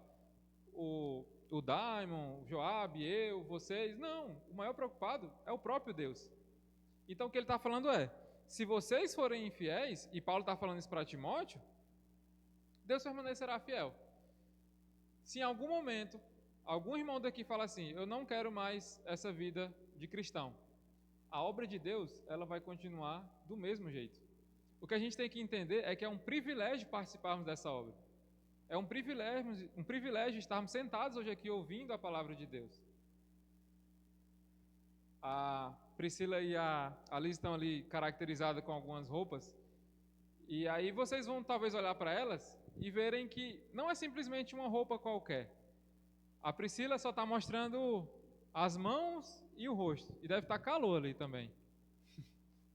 o Daimon, o Joab, eu, vocês. Não, o maior preocupado é o próprio Deus. Então o que ele está falando é, se vocês forem infiéis, e Paulo está falando isso para Timóteo, Deus permanecerá fiel. Se em algum momento, algum irmão daqui fala assim, eu não quero mais essa vida de cristão, a obra de Deus, ela vai continuar do mesmo jeito. O que a gente tem que entender é que é um privilégio participarmos dessa obra. É um privilégio estarmos sentados hoje aqui ouvindo a palavra de Deus. A Priscila e a Liz estão ali caracterizadas com algumas roupas. E aí vocês vão talvez olhar para elas e verem que não é simplesmente uma roupa qualquer. A Priscila só está mostrando as mãos e o rosto. E deve estar calor ali também.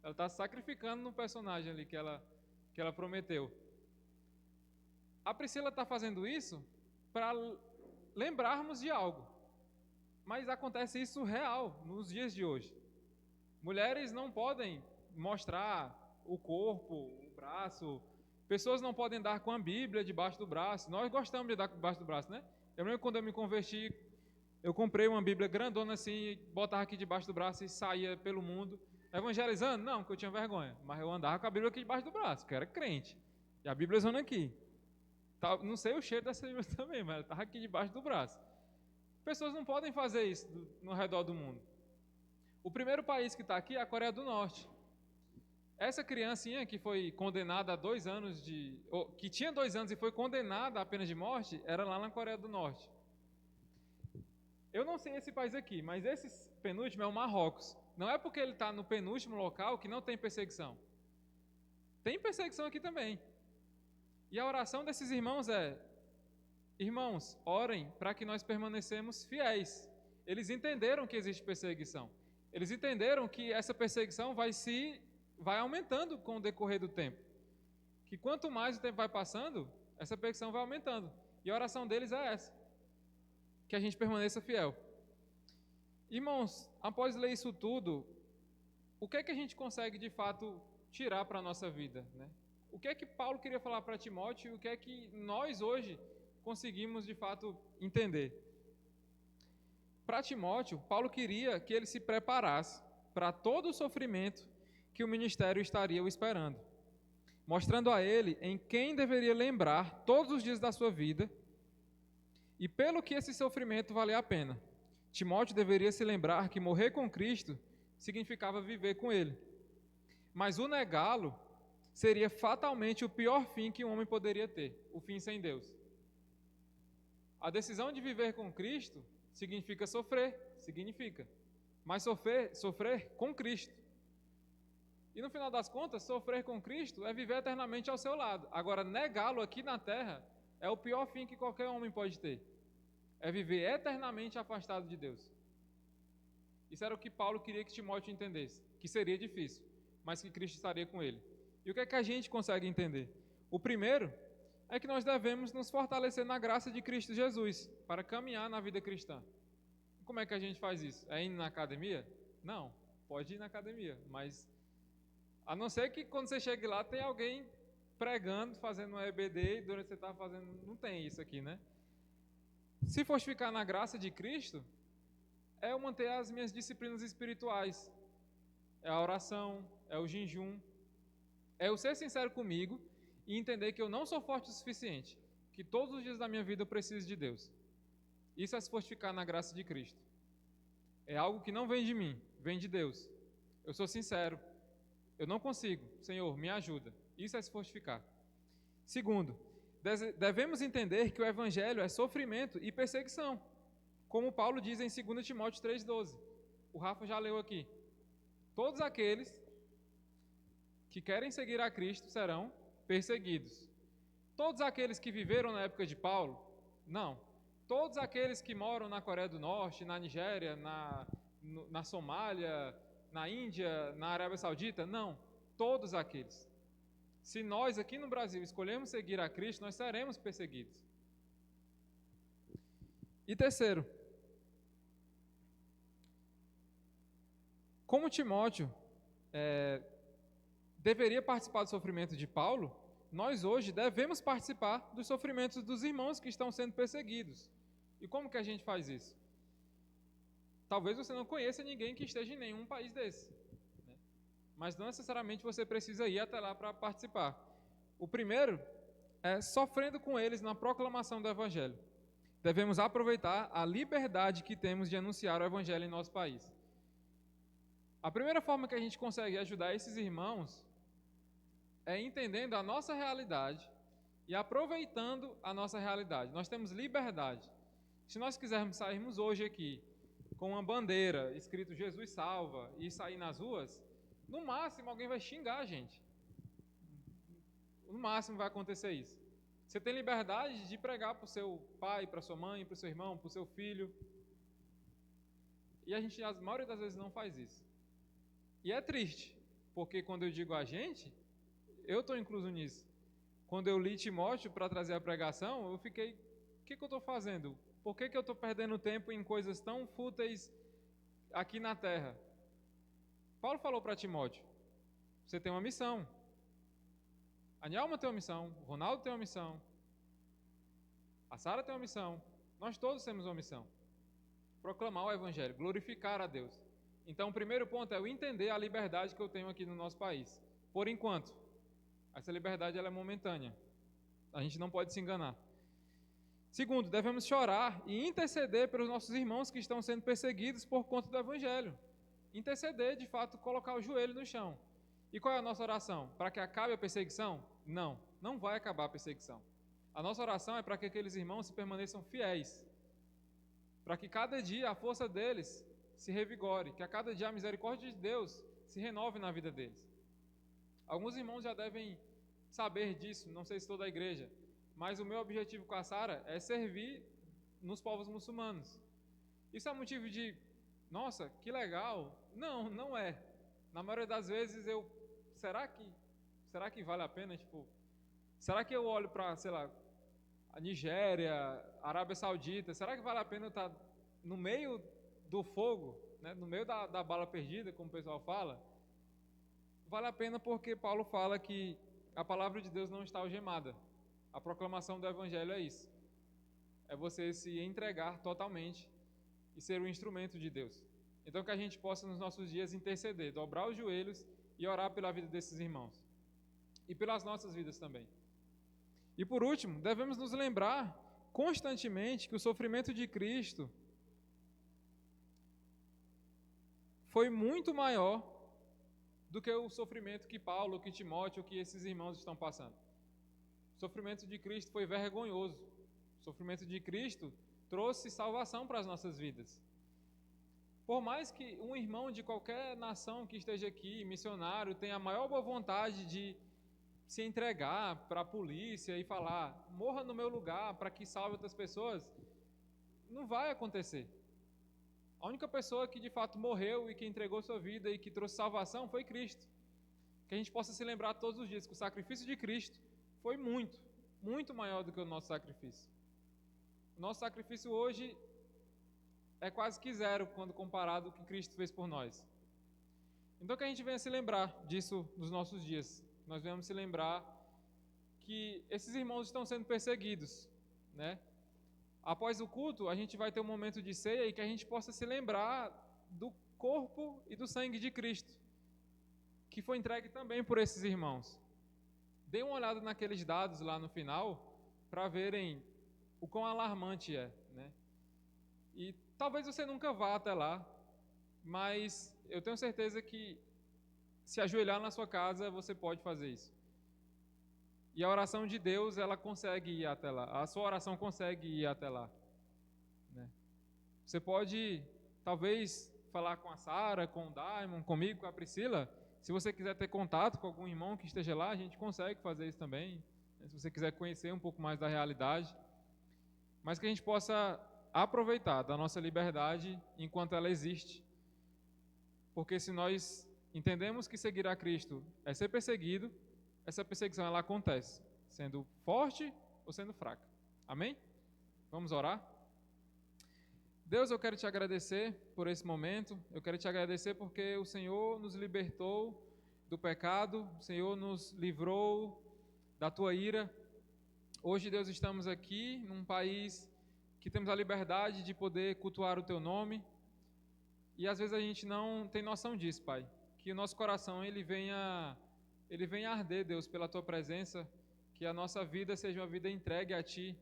Ela está sacrificando no personagem ali que ela prometeu. A Priscila está fazendo isso para lembrarmos de algo. Mas acontece isso real nos dias de hoje. Mulheres não podem mostrar o corpo, o braço. Pessoas não podem dar com a Bíblia debaixo do braço. Nós gostamos de dar debaixo do braço, né? Eu lembro quando eu me converti, eu comprei uma Bíblia grandona assim, botava aqui debaixo do braço e saía pelo mundo. Evangelizando? Não, porque eu tinha vergonha. Mas eu andava com a Bíblia aqui debaixo do braço, porque eu era crente. E a Bíblia zona aqui. Não sei o cheiro dessa Bíblia também, mas ela estava aqui debaixo do braço. Pessoas não podem fazer isso no redor do mundo. O primeiro país que está aqui é a Coreia do Norte. Essa criancinha que foi condenada a 2 anos que tinha 2 anos e foi condenada à pena de morte, era lá na Coreia do Norte. Eu não sei esse país aqui, mas esse penúltimo é o Marrocos. Não é porque ele está no penúltimo local que não tem perseguição. Tem perseguição aqui também. E a oração desses irmãos é: irmãos, orem para que nós permanecemos fiéis. Eles entenderam que existe perseguição. Eles entenderam que essa perseguição vai aumentando com o decorrer do tempo. Que quanto mais o tempo vai passando, essa perseguição vai aumentando. E a oração deles é essa: que a gente permaneça fiel. Irmãos, após ler isso tudo, o que é que a gente consegue de fato tirar para a nossa vida, né? O que é que Paulo queria falar para Timóteo e o que é que nós hoje conseguimos de fato entender? Para Timóteo, Paulo queria que ele se preparasse para todo o sofrimento que o ministério estaria o esperando, mostrando a ele em quem deveria lembrar todos os dias da sua vida e pelo que esse sofrimento valia a pena. Timóteo deveria se lembrar que morrer com Cristo significava viver com Ele, mas o negá-lo seria fatalmente o pior fim que um homem poderia ter, o fim sem Deus. A decisão de viver com Cristo significa sofrer, mas sofrer com Cristo. E no final das contas, sofrer com Cristo é viver eternamente ao seu lado. Agora, negá-lo aqui na terra é o pior fim que qualquer homem pode ter. É viver eternamente afastado de Deus. Isso era o que Paulo queria que Timóteo entendesse, que seria difícil, mas que Cristo estaria com ele. E o que é que a gente consegue entender? O primeiro é que nós devemos nos fortalecer na graça de Cristo Jesus para caminhar na vida cristã. Como é que a gente faz isso? É indo na academia? Não, pode ir na academia, mas a não ser que quando você chegue lá tem alguém pregando, fazendo um EBD e durante que você está fazendo, não tem isso aqui, né? Se fortificar na graça de Cristo é eu manter as minhas disciplinas espirituais, é a oração, é o jejum, é eu ser sincero comigo e entender que eu não sou forte o suficiente, que todos os dias da minha vida eu preciso de Deus. Isso é se fortificar na graça de Cristo. É algo que não vem de mim, vem de Deus. Eu sou sincero, eu não consigo, Senhor, me ajuda. Isso é se fortificar. Segundo, devemos entender que o Evangelho é sofrimento e perseguição, como Paulo diz em 2 Timóteo 3,12. O Rafa já leu aqui. Todos aqueles que querem seguir a Cristo serão perseguidos. Todos aqueles que viveram na época de Paulo? Não. Todos aqueles que moram na Coreia do Norte, na Nigéria, na Somália, na Índia, na Arábia Saudita? Não. Todos aqueles. Se nós aqui no Brasil escolhemos seguir a Cristo, nós seremos perseguidos. E terceiro, como Timóteo deveria participar do sofrimento de Paulo, nós hoje devemos participar dos sofrimentos dos irmãos que estão sendo perseguidos. E como que a gente faz isso? Talvez você não conheça ninguém que esteja em nenhum país desse, né? Mas não necessariamente você precisa ir até lá para participar. O primeiro é sofrendo com eles na proclamação do Evangelho. Devemos aproveitar a liberdade que temos de anunciar o Evangelho em nosso país. A primeira forma que a gente consegue ajudar esses irmãos é entendendo a nossa realidade e aproveitando a nossa realidade. Nós temos liberdade. Se nós quisermos sairmos hoje aqui com uma bandeira escrito Jesus salva e sair nas ruas, no máximo alguém vai xingar a gente. No máximo vai acontecer isso. Você tem liberdade de pregar para o seu pai, para sua mãe, para o seu irmão, para o seu filho. E a gente, a maioria das vezes, não faz isso. E é triste, porque quando eu digo a gente, eu estou incluso nisso. Quando eu li Timóteo para trazer a pregação, eu fiquei, o que eu estou fazendo? Por que eu estou perdendo tempo em coisas tão fúteis aqui na terra? Paulo falou para Timóteo, você tem uma missão. A Nhalma tem uma missão, o Ronaldo tem uma missão, a Sara tem uma missão, nós todos temos uma missão. Proclamar o Evangelho, glorificar a Deus. Então, o primeiro ponto é eu entender a liberdade que eu tenho aqui no nosso país. Por enquanto, essa liberdade ela é momentânea. A gente não pode se enganar. Segundo, devemos chorar e interceder pelos nossos irmãos que estão sendo perseguidos por conta do Evangelho. Interceder, de fato, colocar o joelho no chão. E qual é a nossa oração? Para que acabe a perseguição? Não, não vai acabar a perseguição. A nossa oração é para que aqueles irmãos se permaneçam fiéis. Para que cada dia a força deles se revigore, que a cada dia a misericórdia de Deus se renove na vida deles. Alguns irmãos já devem saber disso, não sei se toda a igreja, mas o meu objetivo com a Sara é servir nos povos muçulmanos. Isso é motivo de, nossa, que legal? Não, não é. Na maioria das vezes será que vale a pena? Tipo, será que eu olho para, sei lá, a Nigéria, a Arábia Saudita, será que vale a pena eu estar no meio do fogo, né, no meio da bala perdida, como o pessoal fala? Vale a pena porque Paulo fala que a palavra de Deus não está algemada. A proclamação do Evangelho é isso. É você se entregar totalmente e ser um instrumento de Deus. Então que a gente possa nos nossos dias interceder, dobrar os joelhos e orar pela vida desses irmãos. E pelas nossas vidas também. E por último, devemos nos lembrar constantemente que o sofrimento de Cristo foi muito maior do que o sofrimento que Paulo, que Timóteo, que esses irmãos estão passando. O sofrimento de Cristo foi vergonhoso. O sofrimento de Cristo trouxe salvação para as nossas vidas. Por mais que um irmão de qualquer nação que esteja aqui, missionário, tenha a maior boa vontade de se entregar para a polícia e falar, morra no meu lugar para que salve outras pessoas, não vai acontecer. A única pessoa que de fato morreu e que entregou sua vida e que trouxe salvação foi Cristo. Que a gente possa se lembrar todos os dias que o sacrifício de Cristo foi muito, muito maior do que o nosso sacrifício. O nosso sacrifício hoje é quase que zero quando comparado com o que Cristo fez por nós. Então que a gente venha se lembrar disso nos nossos dias. Nós venhamos se lembrar que esses irmãos estão sendo perseguidos, né? Após o culto, a gente vai ter um momento de ceia e que a gente possa se lembrar do corpo e do sangue de Cristo, que foi entregue também por esses irmãos. Dê uma olhada naqueles dados lá no final, para verem o quão alarmante é, né? E talvez você nunca vá até lá, mas eu tenho certeza que se ajoelhar na sua casa, você pode fazer isso. E a oração de Deus, ela consegue ir até lá. A sua oração consegue ir até lá, né? Você pode, talvez, falar com a Sara, com o Daimon, comigo, com a Priscila. Se você quiser ter contato com algum irmão que esteja lá, a gente consegue fazer isso também, né? Se você quiser conhecer um pouco mais da realidade. Mas que a gente possa aproveitar da nossa liberdade enquanto ela existe. Porque se nós entendemos que seguir a Cristo é ser perseguido, essa perseguição ela acontece, sendo forte ou sendo fraca. Amém? Vamos orar? Deus, eu quero te agradecer por esse momento, eu quero te agradecer porque o Senhor nos libertou do pecado, o Senhor nos livrou da tua ira. Hoje, Deus, estamos aqui num país que temos a liberdade de poder cultuar o teu nome, e às vezes a gente não tem noção disso, Pai. Que o nosso coração ele venha arder, Deus, pela tua presença, que a nossa vida seja uma vida entregue a ti,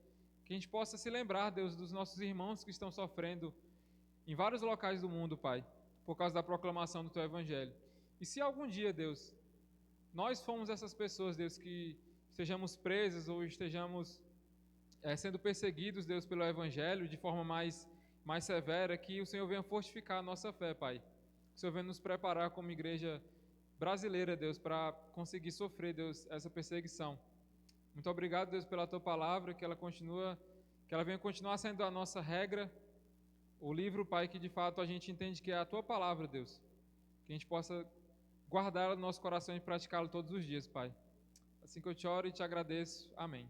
que a gente possa se lembrar, Deus, dos nossos irmãos que estão sofrendo em vários locais do mundo, Pai, por causa da proclamação do teu evangelho. E se algum dia, Deus, nós fomos essas pessoas, Deus, que estejamos presos ou estejamos sendo perseguidos, Deus, pelo evangelho de forma mais severa, que o Senhor venha fortificar a nossa fé, Pai. Que o Senhor venha nos preparar como igreja brasileira, Deus, para conseguir sofrer, Deus, essa perseguição. Muito obrigado, Deus, pela tua palavra, que ela venha continuar sendo a nossa regra, o livro, Pai, que de fato a gente entende que é a tua palavra, Deus. Que a gente possa guardá-la no nosso coração e praticá-la todos os dias, Pai. Assim que eu te oro e te agradeço. Amém.